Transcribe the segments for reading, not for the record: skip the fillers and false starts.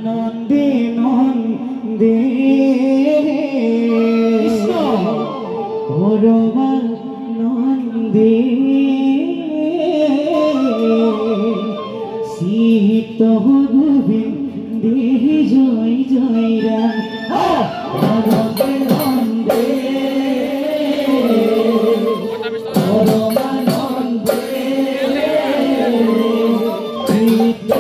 নন্দে নন্দে পৰমা নন্দে সীত গোবিন্দে জয় জয় ৰাম নন্দে নন্দে পৰমা নন্দে সীত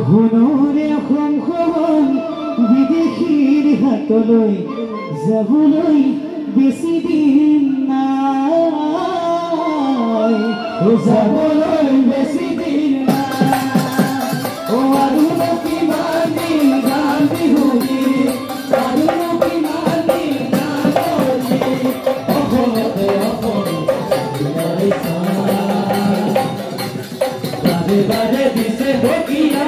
হুনৰে অসম বিদেশীৰ হাতলৈ যাবলৈ বেছি দিন নাই যাবলৈ বেছি দিন নাই আৰু কিমান দিন গান বিহুনি আৰু কিমান দিন গান অসমতে বাৰে বাৰে দিছে ভকিয়া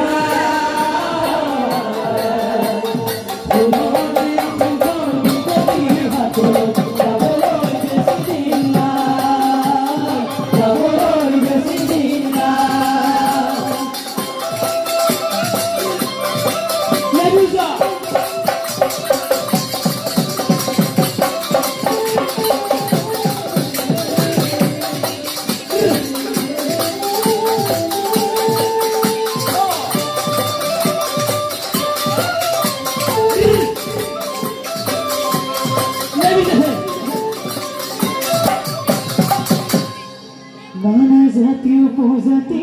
নানা জাতি উপজাতি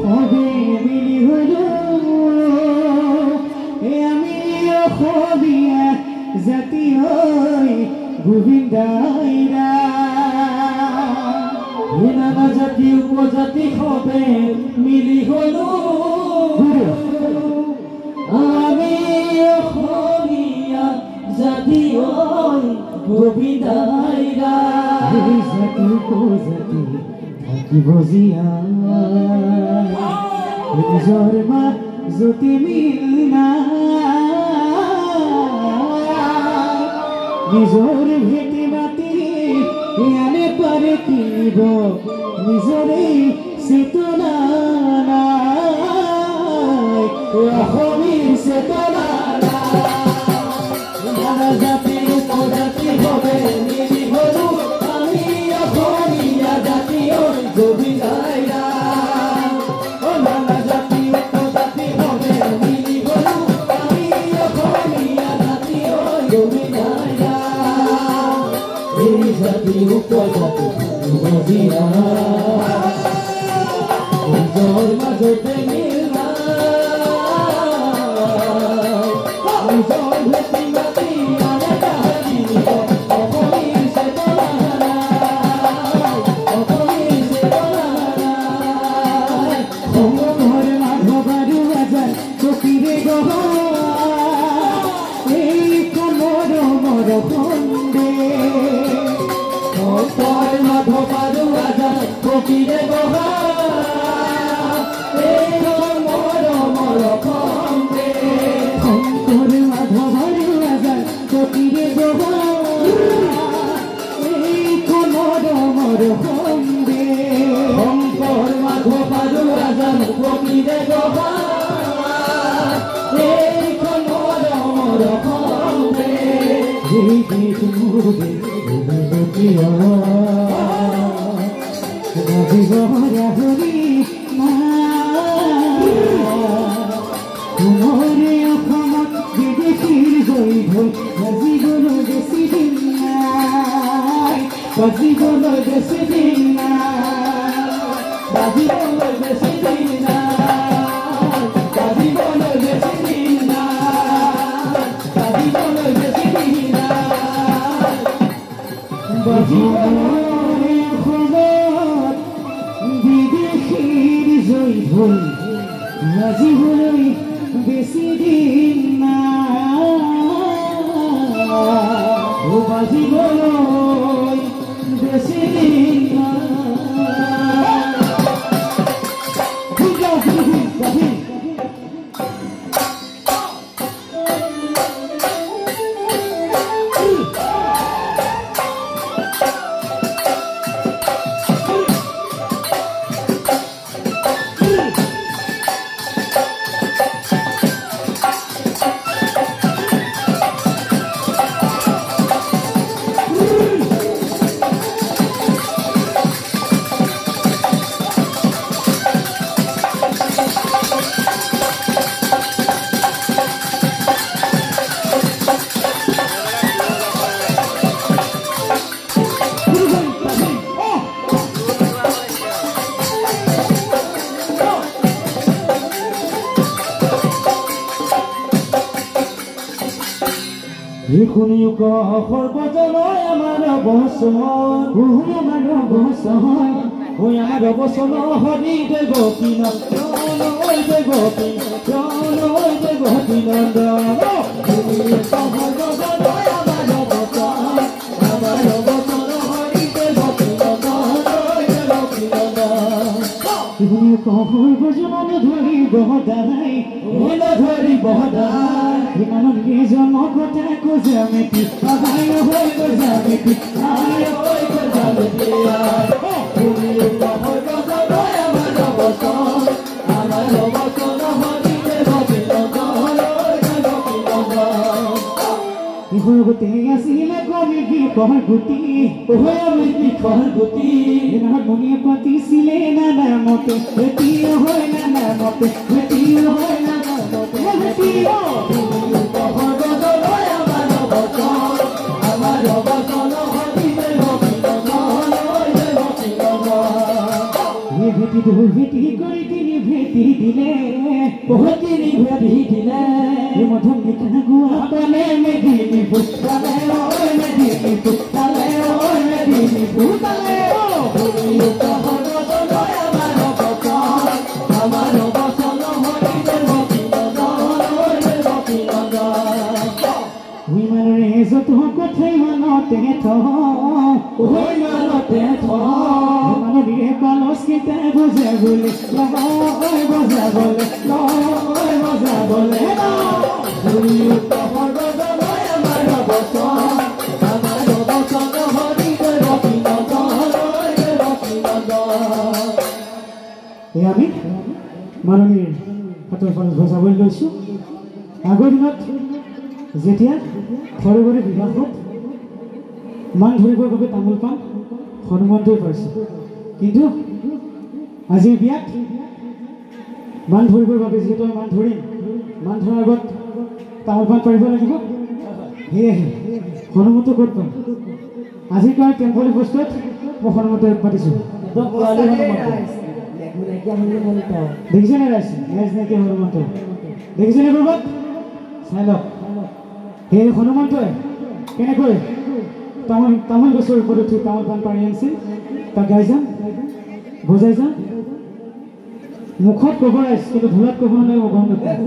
সবে মিলি হলো আমি অসমীয়া জাতি হৈ গোবিন্দাই নানা জাতি উপজাতি সবে মিলি হলো আমি অসমীয়া জাতি হৈ গোবিন্দাই জাতি উপজাতি থাকিব জীয়াই নিজৰ মাজতে মিল নাই নিজৰ ভেটি মাতি ইয়ানে পাৰে কিনিব নিজৰে চেতনা নাই অসমীৰ চেতনা নানা জাতি উপজাতি সবে মিলি হলো আমি অসমীয়া জাতি হৈ গোবিন্দাই নানা জাতি উপজাতি সবে মিলি হলো আমি অসমীয়া জাতি হৈ গোবিন্দাই এই জাতি উপজাতি বুজিয়া নিজৰ মাজতে মিল নাই নিজৰ ভেটি মাতি আনে তাহাৰি অসমীৰ চেতনা মাধৱ আৰু আজান ফকীৰে বহা এই মৰমৰ খন্দে শংকৰ মাধৱ আৰু আজান ফকীৰে বহা এই মৰমৰ খন্দে শংকৰ মাধৱ আৰু আজান ফকীৰে বহা এই মৰমৰ খন্দে এই গীত মোৰ হৰি তোমাৰে অসমত বিদেশীৰ গৈ গৈ বাজিবলৈ বেছি দিন নাই বাজিবলৈ বেছি দিন নাই বাজিবলৈ বেছি দিন নাই বাজিবলৈ বেছি দিন নাই বাজিবলৈ বেছি দিন নাই বাজিবলৈ অসমত বিদেশীৰ জয় হ'ল বাজিবলৈ বেছি দিন নাই বাজিবলৈ বেছি দিন শুনিক সৰ্বজনয় আমাৰ অৱচন আমাৰ অৱচন আমাৰ অৱচন হৰি দেৱ কিনন্দন দেৱ কিনন্দন দেৱ কিনন্দন সৰ্বজনয় আমাৰ অৱচন হৰি দেৱ কিনন্দন দেৱ কিনন্দন শুনিক সৰ্বজন ধৰি বহদাই ধৰি বহদাই ইমানত কেইজন কথা কোজা মেটি আই হৈ কোজা মেটি আই হৈ কোজা মেটি তুমি সৰ্বজনয় আমাৰ অৱচন হৰি দেৱ কিনন্দন দেৱ কিনন্দন ইহতে আছিলে কবি বিষৰ গুটি আমি বিষৰ গুটি মনিয়ে পাতিছিলে নানামতে বেটিও হয় নানামতে বেটিও হয় নানামতে বেটিও সৰ্বজনয় আমাৰ অৱচন হৰি দেৱ কিনন্দন দেৱ কিনন্দন ভেটি ঢোল ভেটি কৰি তিনি ভেটি দিলে তিনি ভেটি দিলে মধুৰ নিশা গোৱা পালে মেদিনী ফুটালে মেদিনী ফুটালে মেদিনী ফুটালে সৰ্বজনয় আমাৰ অৱচন হৰি দেৱ কিনন্দন দেৱ কিনন্দন ইমানৰে যত কথাই মনতে মানতে মানৱীৰে পালচ কেইটা বজাবলৈ বজাবলৈ বজাবলৈ সৰ্বজনয় আমাৰ অৱচন হৰি দেৱ কিনন্দন দেৱ কিনন্দন আমি মাননীৰ হাতৰ ফালে বজাবলৈ লৈছোঁ আগৰ দিনত যেতিয়া ঘৰে ঘৰে বিবাহত মান ধৰিবৰ বাবে তামোল পাণ হনুমন্তই পাইছে কিন্তু আজিৰ বিয়াত মান ধৰিবৰ বাবে যিহেতু মান ধৰিম মান ধৰাৰ আগত তামোল পাণ পাৰিব লাগিব সেয়েহে হনুমন্ত ক'ত পাম আজিৰ কাৰণে টেম্পলি বস্তুত মই হনুমন্ত পাতিছোঁ দেখিছেনে ৰাইজ মেজ নাইকিয়া হনুমন্ত দেখিছেনে ক'ৰবাত চাই লওক সেই হনুমন্তই কেনেকৈ তামোল গছৰ ওপৰত উঠি তামোল পাণ পাৰি আনিছিল তাক গাই যাম বজাই যাম মুখত কভাৰাইজ কিন্তু ধূলাত ক'ব নালাগে গম নাপায়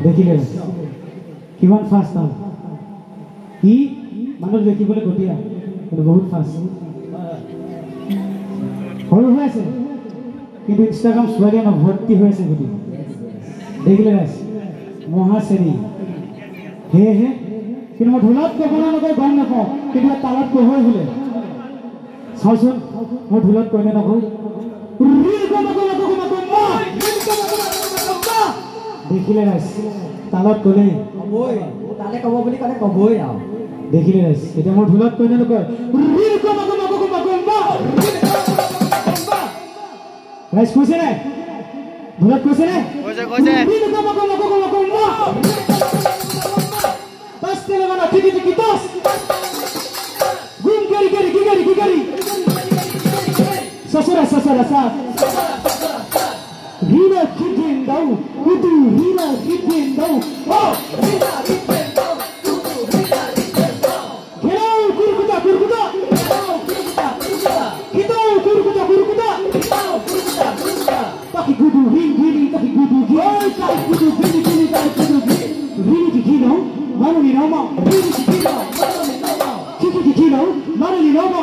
দেখিলে কিমান ফাষ্ট তাম ই মানুহ দেখিবলৈ গতিয়া কিন্তু বহুত ফাষ্ট সৰু হৈ আছে কিন্তু ইনষ্টাগ্ৰাম ছোৱালী আমাৰ ভৰ্তি হৈ আছে গোটেই দেখিলে গাইছ মহাশ্ৰেণী সেয়েহে কিন্তু মই ঢোলত কবলৈ নকয় গম নাপাওঁ কিন্তু তালত কবই বোলে চাওঁচোন মই ঢোলত কয়নে নকওঁ দেখিলে গাইছ তালত ক'লেই কবই তালে ক'ব বুলি ক'লে ক'বই আৰু দেখিলে গাইছ এতিয়া মই ঢোলত কয়নে নকয় গাইছ কৈছে নাই ঢোলত কৈছে নাই Sasara. Hira kitin dau, kutu hira kitin dau. Oh, hira kitin dau, kutu hira kitin dau. Gelau kurkuta. Kitau kurkuta. Taki kudu gini. Oh, taki kudu gini. Gini kikino, manu ni nama. Gini kikino, manu ni nama. Kikino, manu ni nama.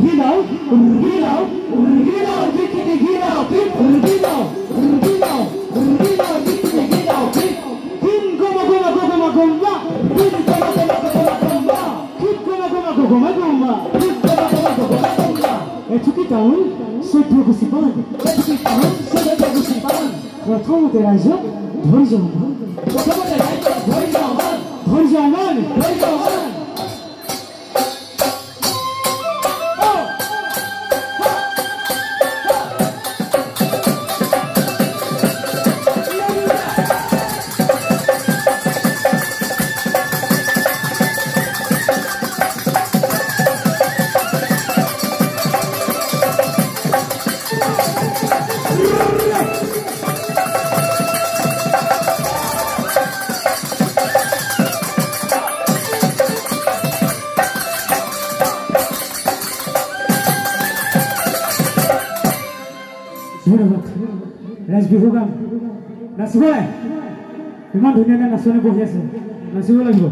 Gino, Etuki tahun, Soto Gusipan. Protomo de Raja, Dhorijaman. Bihu গান নাচিব ইমান ধুনীয়াকৈ নাচনি বহি আছে নাচিব লাগিব